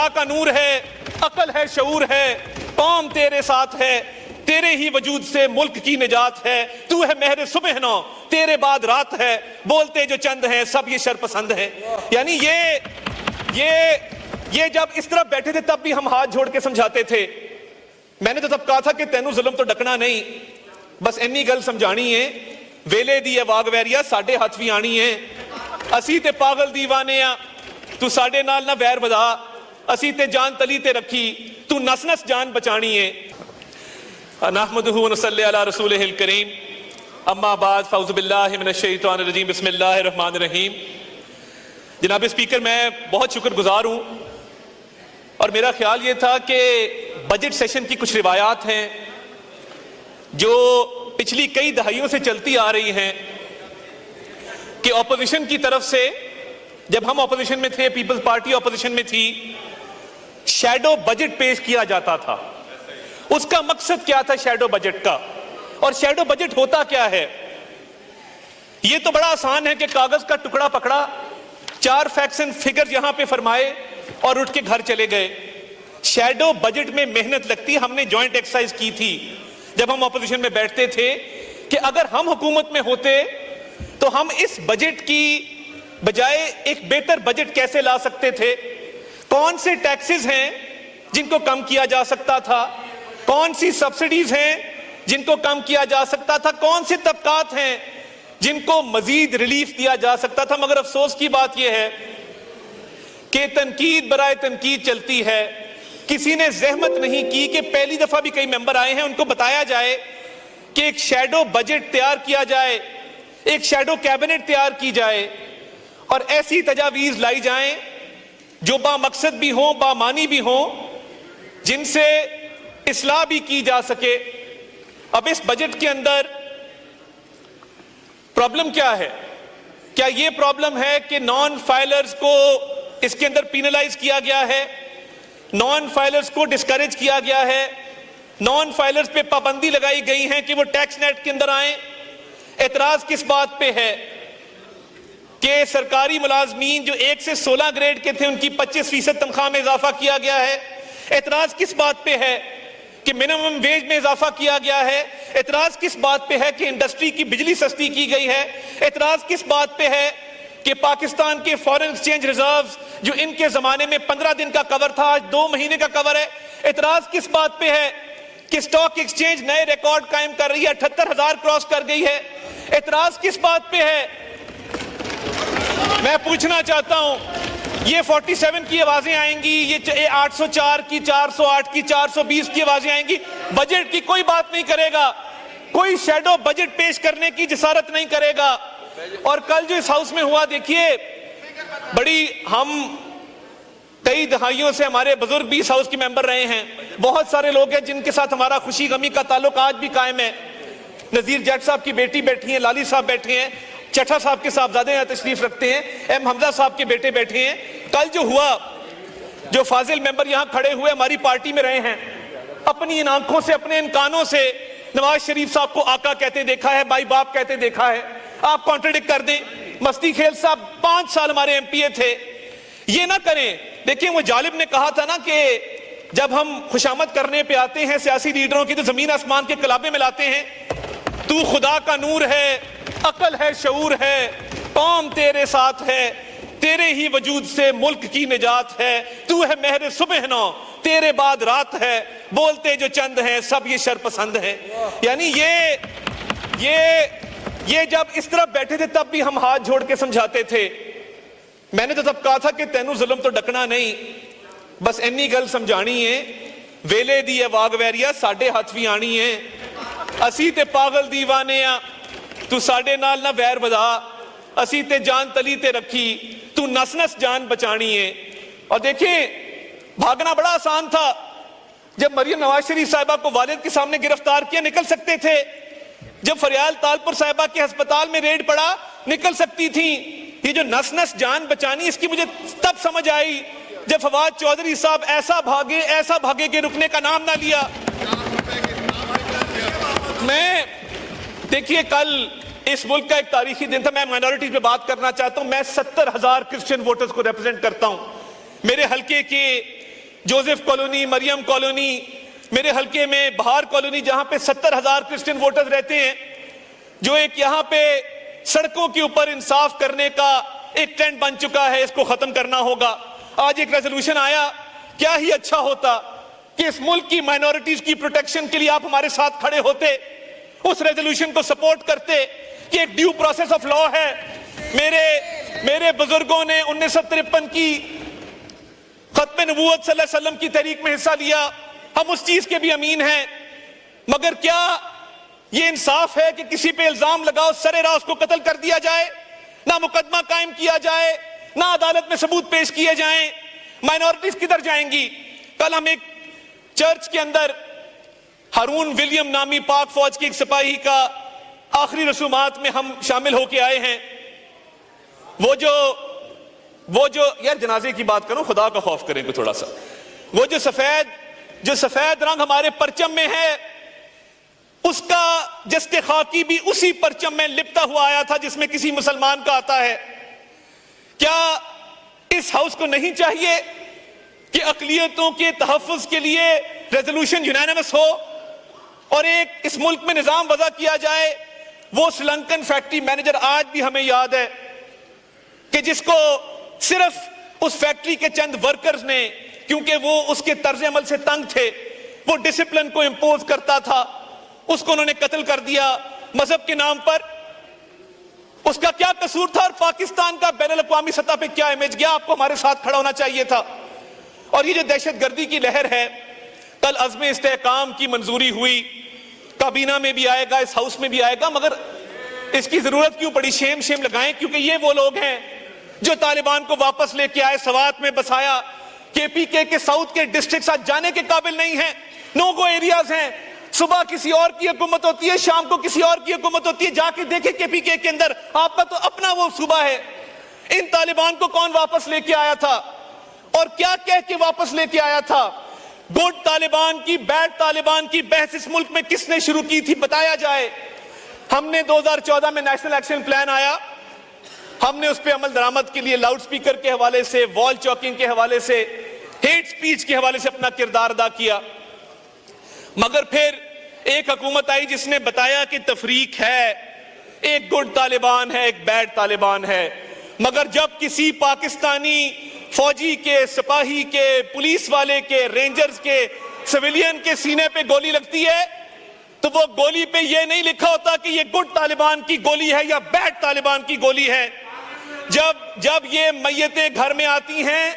खुदा का नूर है, अकल है, शऊर है, कौम तेरे साथ है, तेरे ही वजूद से मुल्क की निजात है, तू है मेहर सुबह नौ, तेरे बाद रात है, बोलते जो चंद हैं सब ये शर्पसंद हैं। यानी ये जब इस तरफ बैठे थे तब भी हम हाथ जोड़ के समझाते थे। मैंने तो तब कहा था कि तेनू जुल्म तो डकना नहीं, बस इन्नी गल समझानी है, वेले दी है वाग वैरिया साडे हथ भी आनी है, असी ते पागल दीवाने आ, तू साडे नाल ना वैर वधा, असी ते जान तली ते रखी, तू नस नस जान बचानी है। नहमदुहु व नसल्ली अला रसूलिहिल करीम, अम्मा बाद फौज़ु बिल्लाहि मिनश शैतानिर रजीम, बिस्मिल्लाहिर रहमानिर रहीम। जनाब स्पीकर, मैं बहुत शुक्रगुजार हूँ और मेरा ख्याल ये था कि बजट सेशन की कुछ रिवायात हैं जो पिछली कई दहाइयों से चलती आ रही हैं कि ऑपोजिशन की तरफ से, जब हम ऑपोजिशन में थे, पीपल्स पार्टी ऑपोजिशन में थी, शैडो बजट पेश किया जाता था। उसका मकसद क्या था शैडो बजट का, और शैडो बजट होता क्या है? यह तो बड़ा आसान है कि कागज का टुकड़ा पकड़ा, 4 फैक्ट्स एंड फिगर्स यहां पे फरमाए और उठ के घर चले गए। शैडो बजट में मेहनत लगती। हमने जॉइंट एक्सरसाइज की थी जब हम ऑपोजिशन में बैठते थे कि अगर हम हुकूमत में होते तो हम इस बजट की बजाय एक बेहतर बजट कैसे ला सकते थे, कौन से टैक्सेस हैं जिनको कम किया जा सकता था, कौन सी सब्सिडीज हैं जिनको कम किया जा सकता था, कौन से तबकात हैं जिनको मजीद रिलीफ दिया जा सकता था। मगर अफसोस की बात यह है कि तनकीद बराए तनकीद चलती है। किसी ने जहमत नहीं की कि पहली दफा भी कई मेंबर आए हैं, उनको बताया जाए कि एक शैडो बजट तैयार किया जाए, एक शैडो कैबिनेट तैयार की जाए और ऐसी तजावीज लाई जाएं जो बामकसद भी हों, बामानी भी हों, जिनसे इस्लाह भी की जा सके। अब इस बजट के अंदर प्रॉब्लम क्या है? क्या यह प्रॉब्लम है कि नॉन फाइलर्स को इसके अंदर पीनलाइज किया गया है, नॉन फाइलर्स को डिस्करेज किया गया है, नॉन फाइलर्स पे पाबंदी लगाई गई है कि वो टैक्स नेट के अंदर आए? एतराज किस बात पे है कि सरकारी मुलाजमीन जो 1 से 16 ग्रेड के थे उनकी 25% तनख्वाह में इजाफा किया गया है? एतराज किस बात पे है कि मिनिमम वेज में इजाफा किया गया है? एतराज किस बात पे है कि इंडस्ट्री की बिजली सस्ती की गई है? एतराज किस बात पे है कि पाकिस्तान के फॉरेन एक्सचेंज रिजर्व्स जो इनके जमाने में 15 दिन का कवर था आज 2 महीने का कवर है? एतराज किस बात पे है कि स्टॉक एक्सचेंज नए रिकॉर्ड कायम कर रही है, 78,000 क्रॉस कर गई है? एतराज किस बात पे है? मैं पूछना चाहता हूं, ये 47 की आवाजें आएंगी, ये 804 की, 408 की, 420 की आवाजें आएंगी, बजट की कोई बात नहीं करेगा, कोई शैडो बजट पेश करने की जिसारत नहीं करेगा। और कल जो इस हाउस में हुआ, देखिए, बड़ी, हम कई दहाइयों से हमारे बुजुर्ग भी इस हाउस के मेंबर रहे हैं, बहुत सारे लोग हैं जिनके साथ हमारा खुशी गमी का ताल्लुक आज भी कायम है। नजीर जट साहब की बेटी बैठी है, लाली साहब बैठे हैं, चट्टा साहब के साहबजादे यहाँ तशरीफ रखते हैं, एम हमजा साहब के बेटे बैठे हैं। कल जो हुआ, जो फाजिल मेंबर यहाँ खड़े हुए हमारी पार्टी में रहे हैं, अपनी इन आंखों से, अपने इन कानों से नवाज शरीफ साहब को आका कहते देखा है, भाई बाप कहते देखा है। आप कॉन्ट्रडिक्ट कर दें। मस्ती खेल साहब 5 साल हमारे एमपीए थे, ये ना करें। देखिए, वो जालिब ने कहा था ना कि जब हम खुशामद करने पे आते हैं सियासी लीडरों की तो जमीन आसमान के कलाबे में लाते हैं। तू खुदा का नूर है, अकल है, शऊर है, कौम तेरे साथ है, तेरे ही वजूद से मुल्क की निजात है, तू है मेहर सुबह नौ, तेरे बाद रात है, बोलते जो चंद हैं सब ये शर्पसंद हैं। यानी ये जब इस तरफ बैठे थे तब भी हम हाथ जोड़ के समझाते थे। मैंने तो तब कहा था कि तेनू जुल्म तो डकना नहीं, बस इन्नी गल समझानी है, वेले दी है वाग वैरिया साडे हथ भी आनी है, असी ते पागल दीवाने आ, तू साडे नाल ना वैर वधा, असी ते जान तली ते रखी, तू नस नस जान बचानी है। और देखिए, भागना बड़ा आसान था। जब मरियम नवाज शरीफ साहिबा को वालिद के सामने गिरफ्तार किया, निकल सकते थे। जब फरियाल तालपुर साहिबा के अस्पताल में रेड पड़ा, निकल सकती थी। ये जो नस नस जान बचानी, इसकी मुझे तब समझ आई जब फवाद चौधरी साहब ऐसा भागे कि रुकने का नाम ना लिया। मैं, देखिए, कल इस मुल्क का एक तारीखी दिन था। मैं माइनॉरिटीज पे बात करना चाहता हूं। मैं 70,000 क्रिश्चियन वोटर्स को रिप्रेजेंट करता हूं। मेरे हल्के के जोसेफ कॉलोनी, मरियम कॉलोनी, मेरे हल्के में बहार कॉलोनी, जहां पे 70,000 क्रिश्चियन वोटर्स रहते हैं, जो एक यहां पे सड़कों के ऊपर इंसाफ करने का एक ट्रेंड बन चुका है, इसको खत्म करना होगा। आज एक रेजोल्यूशन आया, क्या ही अच्छा होता कि इस मुल्क की माइनॉरिटीज की प्रोटेक्शन के लिए आप हमारे साथ खड़े होते, उस रेजोल्यूशन को सपोर्ट करते कि एक ड्यू प्रोसेस ऑफ लॉ है। मेरे बुजुर्गों ने 1953 की खत्म नबूवत सल्लल्लाहु अलैहि वसल्लम की तहरीक में हिस्सा लिया, हम उस चीज के भी अमीन हैं। मगर क्या यह इंसाफ है कि किसी पे इल्जाम लगाओ, सरेराह उसको कत्ल कर दिया जाए, ना मुकदमा कायम किया जाए, ना अदालत में सबूत पेश किए जाएं? माइनॉरिटीज किधर जाएंगी? कल हम एक चर्च के अंदर हारून विलियम नामी पाक फौज के एक सिपाही का आखिरी रसूमात में हम शामिल होके आए हैं। वो जो यार जनाजे की बात करो, खुदा का खौफ करें थोड़ा सा। वो जो सफेद रंग हमारे परचम में है, उसका जस्ते खाकी भी उसी परचम में लिपटा हुआ आया था जिसमें किसी मुसलमान का आता है। क्या इस हाउस को नहीं चाहिए कि अक़लियतों के तहफ़्फ़ुज़ के लिए रेजोल्यूशन यूनानिमस हो और एक इस मुल्क में निजाम वज़ा किया जाए? वो श्रीलंकन फैक्ट्री मैनेजर आज भी हमें याद है कि जिसको सिर्फ उस फैक्ट्री के चंद वर्कर्स ने, क्योंकि वो उसके तर्ज अमल से तंग थे, वो डिसिप्लिन को इंपोज करता था, उसको उन्होंने कत्ल कर दिया मजहब के नाम पर। उसका क्या कसूर था? और पाकिस्तान का बैनुल अक़वामी सतह पे क्या इमेज गया? आपको हमारे साथ खड़ा होना चाहिए था। और ये जो दहशतगर्दी की लहर है, कल अज़्म इस्तेहकाम की मंजूरी हुई, काबीना में भी आएगा, इस हाउस में भी आएगा, मगर इसकी जरूरत क्यों पड़ी? शेम लगाएं, क्योंकि ये वो लोग हैं जो तालिबान को वापस लेके आए, सवात में बसाया। केपीके के साउथ के डिस्ट्रिक्ट आज जाने के काबिल नहीं है, नो गो एरियाज हैं। सुबह किसी और की हुकूमत होती है, शाम को किसी और की हुकूमत होती है। जाके देखे केपीके के अंदर, आपका तो अपना वो सूबा है। इन तालिबान को कौन वापस लेके आया था और क्या कह के वापस लेके आया था? गुड तालिबान की, बैड तालिबान की बहस इस मुल्क में किसने शुरू की थी? बताया जाए। हमने 2014 में नेशनल एक्शन प्लान आया, हमने उस पर अमल दरामद के लिए लाउड स्पीकर के हवाले से, वॉल चौकिंग के हवाले से, हेट स्पीच के हवाले से अपना किरदार अदा किया। मगर फिर एक हुकूमत आई जिसने बताया कि तफरीक है, एक गुड तालिबान है, एक बैड तालिबान है। मगर जब किसी पाकिस्तानी फौजी के, सिपाही के, पुलिस वाले के, रेंजर्स के, सिविलियन के सीने पे गोली लगती है, तो वो गोली पे ये नहीं लिखा होता कि ये गुड तालिबान की गोली है या बैड तालिबान की गोली है। जब ये मैयतें घर में आती हैं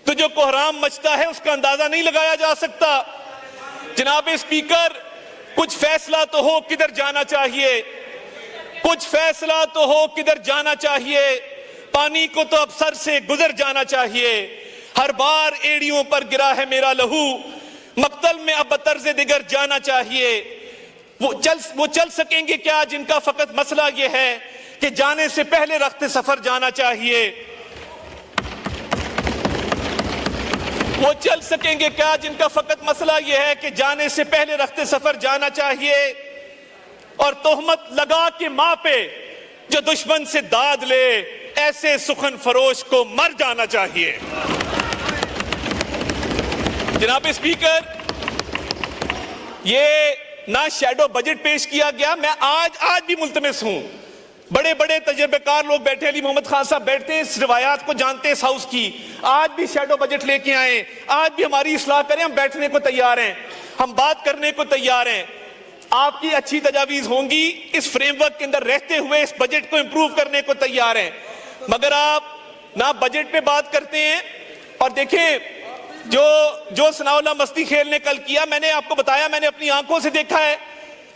तो जो कोहराम मचता है उसका अंदाजा नहीं लगाया जा सकता। जनाब स्पीकर, कुछ फैसला तो हो किधर जाना चाहिए, कुछ फैसला तो हो किधर जाना चाहिए। पानी को तो अब सर से गुजर जाना चाहिए। हर बार एड़ियों पर गिरा है मेरा लहू, मक्तल में अब बतर्ज़े दिगर जाना चाहिए। वो चल सकेंगे क्या जिनका फकत मसला ये है कि जाने से पहले रख्ते सफर जाना चाहिए? वो चल सकेंगे क्या जिनका फकत मसला यह है कि जाने से पहले रख्ते सफर जाना चाहिए? और तोहमत लगा के माँ पे जो दुश्मन से दाद ले, ऐसे सुखन फरोश को मर जाना चाहिए। जनाब स्पीकर, ये ना शैडो बजट पेश किया गया। मैं आज भी मुल्तमिस हूं, बड़े बड़े तजर्बेकार लोग बैठे, अली मोहम्मद खान साहब बैठते हैं, इस रिवायात को जानते हैं इस हाउस की। आज भी शैडो बजट लेके आए, आज भी हमारी इस्लाह करें, हम बैठने को तैयार हैं, हम बात करने को तैयार हैं। आपकी अच्छी तजावीज होंगी, इस फ्रेमवर्क के अंदर रहते हुए इस बजट को इंप्रूव करने को तैयार हैं। मगर आप ना बजट पे बात करते हैं। और देखें, जो सनाउल्लाह मस्ती खेल ने कल किया, मैंने आपको बताया, मैंने अपनी आंखों से देखा है।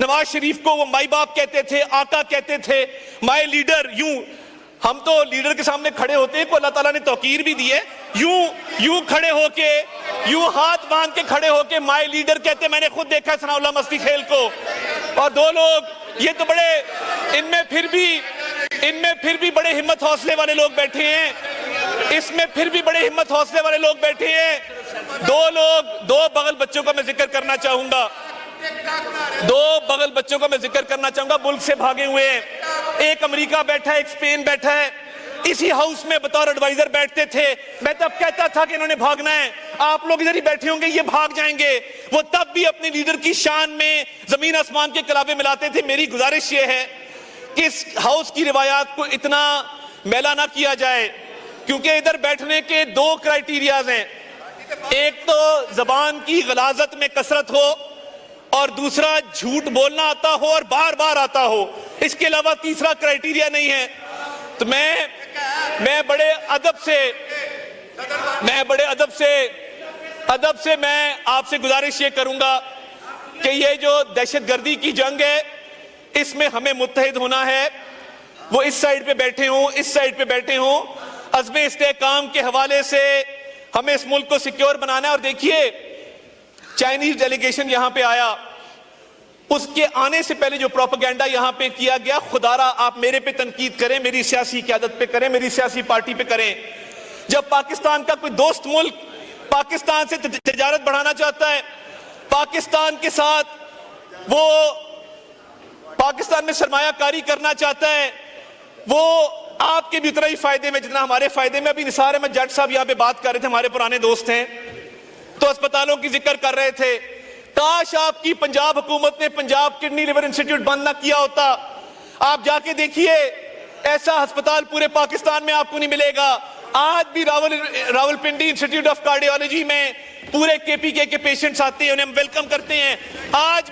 नवाज शरीफ को वो माई बाप कहते थे, आका कहते थे, माई लीडर। हम तो लीडर के सामने खड़े होते हैं को अल्लाह ताला ने तौकीर भी दी है। यूं खड़े होके, यूं हाथ बांध के खड़े होके माई लीडर कहते, मैंने खुद देखा है सनाउल्लाह मस्ती खेल को। और दो लोग, ये तो बड़े, इनमें फिर भी बड़े हिम्मत हौसले वाले लोग बैठे हैं, इसमें फिर भी बड़े हिम्मत हौसले वाले लोग बैठे हैं। दो बगल बच्चों का मैं जिक्र करना चाहूंगा, मुल्क से भागे हुए हैं। एक अमेरिका बैठा है, एक स्पेन बैठा है। इसी हाउस में बतौर एडवाइजर बैठते थे। मैं तब कहता था कि इन्होंने भागना है, आप लोग इधर ही बैठे होंगे, ये भाग जाएंगे। वो तब भी अपने लीडर की शान में जमीन आसमान के कलावे मिलाते थे। मेरी गुजारिश ये है कि इस हाउस की रिवायात को इतना मैला ना किया जाए, क्योंकि इधर बैठने के दो क्राइटेरियाज हैं, एक तो जबान की गलाजत में कसरत हो और दूसरा झूठ बोलना आता हो और बार बार आता हो। इसके अलावा तीसरा क्राइटेरिया नहीं है। तो मैं बड़े अदब से मैं आपसे गुजारिश ये करूंगा कि ये जो दहशतगर्दी की जंग है, इसमें हमें मुत्तहिद होना है। वो इस साइड पे बैठे हों, इस साइड पे बैठे हों, अज़्म इस्तेहकाम के हवाले से हमें इस मुल्क को सिक्योर बनाना है। और देखिए, चाइनीज डेलीगेशन यहां पे आया, उसके आने से पहले जो प्रोपेगेंडा यहां पे किया गया, खुदारा आप मेरे पे तनकीद करें, मेरी सियासी क़यादत पे करें, मेरी सियासी पार्टी पे करें। जब पाकिस्तान का कोई दोस्त मुल्क पाकिस्तान से तिजारत बढ़ाना चाहता है, पाकिस्तान के साथ वो पाकिस्तान में सरमायाकारी करना चाहता है, वो आपके भी उतना ही फायदे में जितना हमारे फायदे में। अभी निसार अहमद जट साहब यहां पे बात कर रहे थे, हमारे पुराने दोस्त हैं, तो अस्पतालों की जिक्र कर रहे थे। काश आपकी पंजाब हुकूमत ने पंजाब किडनी लिवर इंस्टीट्यूट बंद ना किया होता। आप जाके देखिए, ऐसा अस्पताल पूरे पाकिस्तान में आपको नहीं मिलेगा। आज भी रावलपिंडी इंस्टीट्यूट ऑफ कार्डियोलॉजी में पूरे केपीके के पेशेंट्स आते हैं, उन्हें हम वेलकम करते हैं। आज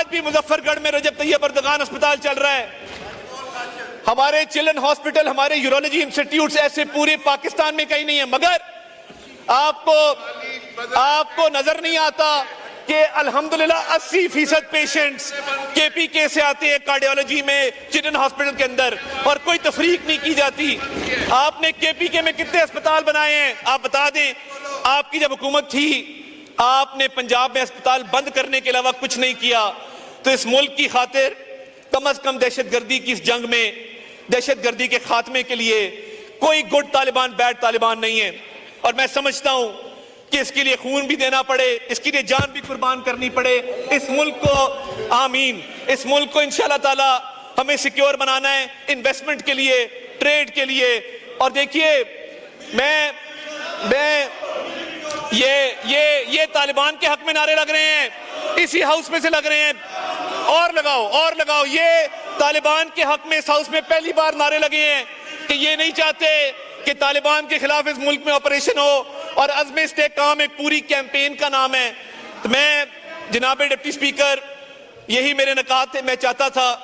भी मुजफ्फरगढ़ में रजब तैयब अर्दगान अस्पताल चल रहा है। हमारे चिल्ड्रन हॉस्पिटल, हमारे यूरोलॉजी इंस्टीट्यूट ऐसे पूरे पाकिस्तान में कहीं नहीं है। मगर आपको नजर नहीं आता कि अल्हम्दुलिल्लाह 80% पेशेंट्स केपीके से आते हैं कार्डियोलॉजी में चिल्ड्रन हॉस्पिटल के अंदर, और कोई तफरीक नहीं की जाती। आपने केपीके में कितने अस्पताल बनाए हैं आप बता दें। आपकी जब हुकूमत थी, आपने पंजाब में अस्पताल बंद करने के अलावा कुछ नहीं किया। तो इस मुल्क की खातिर कम अज कम दहशतगर्दी की इस जंग में, दहशतगर्दी के खात्मे के लिए कोई गुड तालिबान बैड तालिबान नहीं है। और मैं समझता हूं कि इसके लिए खून भी देना पड़े, इसके लिए जान भी कुर्बान करनी पड़े। इस मुल्क को आमीन, इस मुल्क को इंशाअल्लाह ताला हमें सिक्योर बनाना है, इन्वेस्टमेंट के लिए, ट्रेड के लिए। और देखिए, मैं ये तालिबान के हक में नारे लग रहे हैं, इसी हाउस में से लग रहे हैं, और लगाओ। ये तालिबान के हक में इस हाउस में पहली बार नारे लगे हैं कि ये नहीं चाहते कि तालिबान के खिलाफ इस मुल्क में ऑपरेशन हो, और अज़्म इस्तेहकाम एक पूरी कैंपेन का नाम है। तो मैं जनाब डिप्टी स्पीकर, यही मेरे नकात थे। मैं चाहता था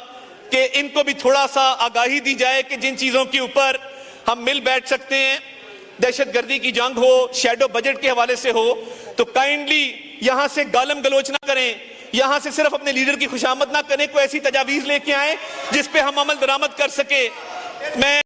कि इनको भी थोड़ा सा आगाही दी जाए कि जिन चीजों के ऊपर हम मिल बैठ सकते हैं, दहशतगर्दी की जंग हो, शैडो बजट के हवाले से हो, तो काइंडली यहां से गालम गलोच ना करें, यहां से सिर्फ अपने लीडर की खुशामद ना करें, कोई ऐसी तजावीज लेके आए जिस पे हम अमल दरामद कर सके। मैं